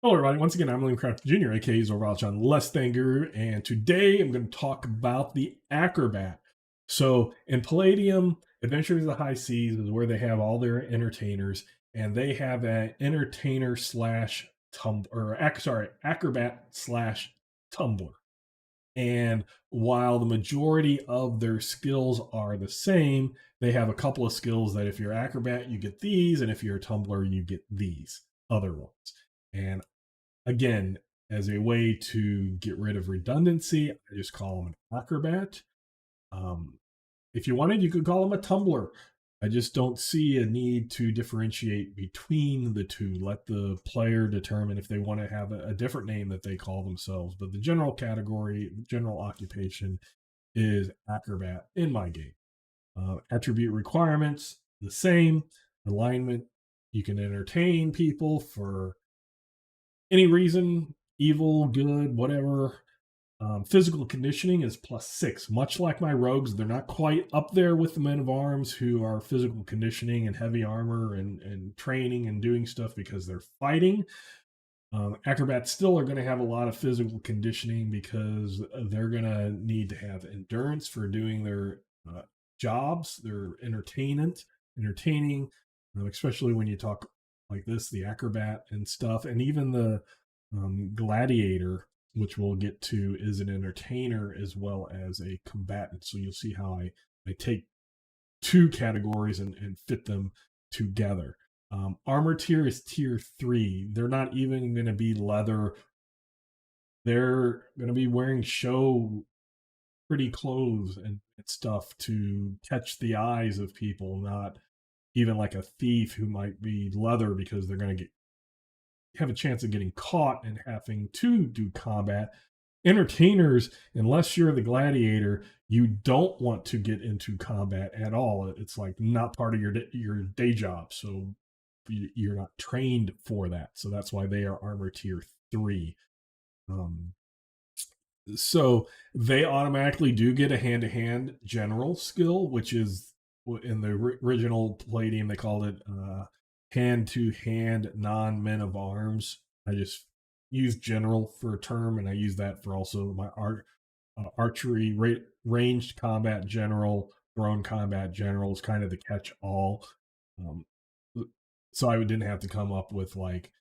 Hello, everybody. Once again, I'm William Craft Jr., aka Zorval John Lestanger, and today I'm going to talk about the Acrobat. So, in Palladium, Adventures of the High Seas is where they have all their entertainers, and they have an entertainer slash Acrobat slash Tumbler. And while the majority of their skills are the same, they have a couple of skills that if you're Acrobat, you get these, and if you're a Tumbler, you get these other ones. And again, as a way to get rid of redundancy, I just call them an Acrobat. If you wanted, you could call them a Tumbler. I just don't see a need to differentiate between the two. Let the player determine if they want to have a different name that they call themselves. But the general category, general occupation is Acrobat in my game. Attribute requirements, the same. Alignment, you can entertain people for any reason, evil, good, whatever. Physical conditioning is +6. Much like my rogues, they're not quite up there with the men of arms who are physical conditioning and heavy armor and training and doing stuff because they're fighting. Acrobats still are going to have a lot of physical conditioning because they're going to need to have endurance for doing their jobs, their entertaining, especially when you talk like this, the acrobat and stuff, and even the gladiator, which we'll get to, is an entertainer as well as a combatant. So you'll see how I take two categories and fit them together. Armor tier is tier 3. They're not even going to be leather. They're going to be wearing show pretty clothes and stuff to catch the eyes of people, not even like a thief who might be leather because they're going to have a chance of getting caught and having to do combat. Entertainers, unless you're the gladiator, you don't want to get into combat at all. It's like not part of your day job, so you're not trained for that. So that's why they are armor tier 3. So they automatically do get a hand-to-hand general skill, which is in the original Palladium they called it hand-to-hand non-men of arms. I just use general for a term, and I use that for also my archery ranged combat general, thrown combat general is kind of the catch-all. So I didn't have to come up with like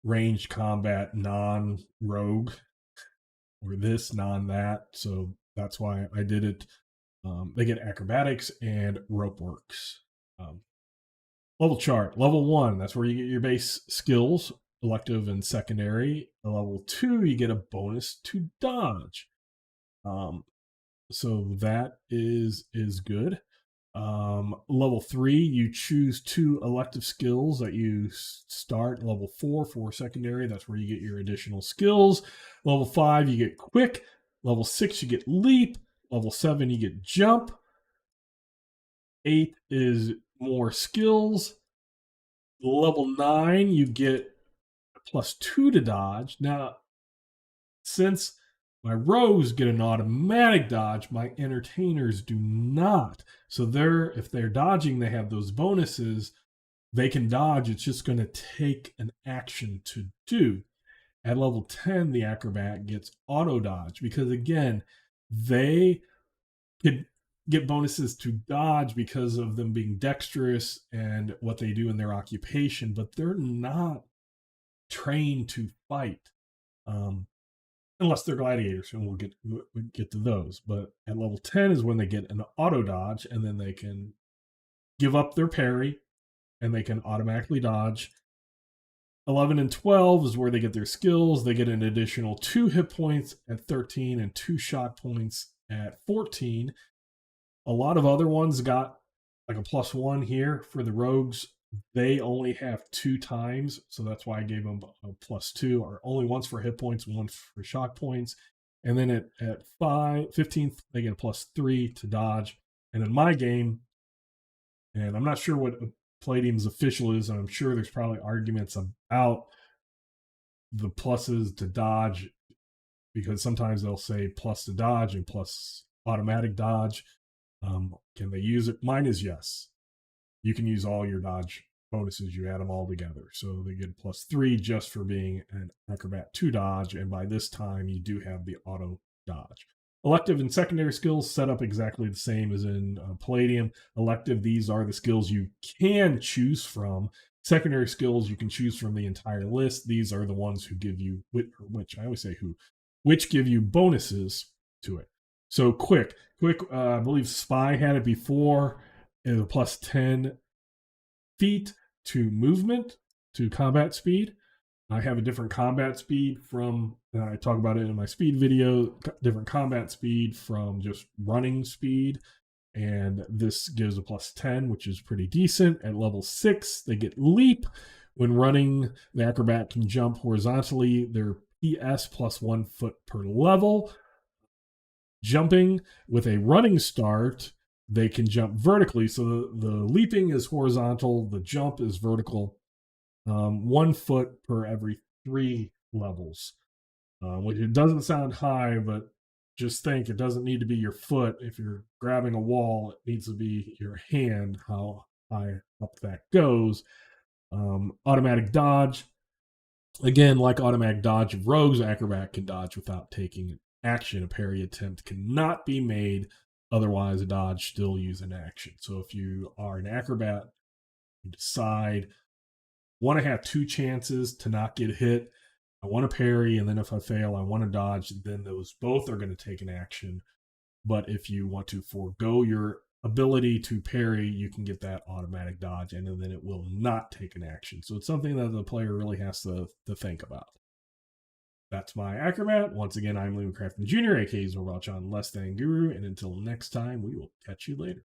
ranged combat non-rogue or this non-that. So that's why I did it. They get acrobatics and rope works. Level chart, level 1, that's where you get your base skills, elective and secondary. Level 2, you get a bonus to dodge. So that is good. Level 3, you choose 2 elective skills that you start. Level 4 for secondary, that's where you get your additional skills. Level 5, you get quick. Level 6, you get leap. Level 7, you get jump. 8 is more skills. Level 9, you get +2 to dodge. Now, since my rogues get an automatic dodge, my entertainers do not. So if they're dodging, they have those bonuses. They can dodge. It's just going to take an action to do. At level 10, the acrobat gets auto dodge because, again, they could get bonuses to dodge because of them being dexterous and what they do in their occupation, but they're not trained to fight. Unless they're gladiators, and we'll get to those. But at level 10 is when they get an auto dodge, and then they can give up their parry, and they can automatically dodge. 11 and 12 is where they get their skills. They get an additional 2 hit points at 13 and 2 shock points at 14. A lot of other ones got like a +1 here. For the rogues, they only have 2 times, so that's why I gave them a +2, or only once for hit points, 1 for shock points. And then at 15th, they get a +3 to dodge. And in my game, and I'm not sure what Palladium's official is, and I'm sure there's probably arguments about the pluses to dodge, because sometimes they'll say plus to dodge and plus automatic dodge. Can they use it? Mine is yes. You can use all your dodge bonuses, you add them all together. So they get +3 just for being an Acrobat 2 dodge. And by this time, you do have the auto dodge. Elective and secondary skills set up exactly the same as in Palladium. Elective, these are the skills you can choose from. Secondary skills, you can choose from the entire list. These are the ones who give you, which I always say who, which give you bonuses to it. So quick, I believe Spy had it before, is a +10 feet to movement, to combat speed. I have a different combat speed from, I talk about it in my speed video, different combat speed from just running speed. And this gives a +10, which is pretty decent. At level 6, they get leap. When running, the acrobat can jump horizontally. Their PS +1 foot per level. Jumping with a running start, they can jump vertically. So the leaping is horizontal, the jump is vertical. 1 foot per every 3 levels, which it doesn't sound high, but just think it doesn't need to be your foot. If you're grabbing a wall, it needs to be your hand, how high up that goes. Automatic dodge. Again, like automatic dodge of rogues, acrobat can dodge without taking action. A parry attempt cannot be made. Otherwise, a dodge still use an action. So if you are an acrobat, you decide, want to have 2 chances to not get hit. I want to parry, and then if I fail, I want to dodge. Then those both are going to take an action. But if you want to forego your ability to parry, you can get that automatic dodge, and then it will not take an action. So it's something that the player really has to think about. That's my Acrobat. Once again, I'm Liam Crafton Jr., aka Zorbot John Less Than Guru, and until next time, we will catch you later.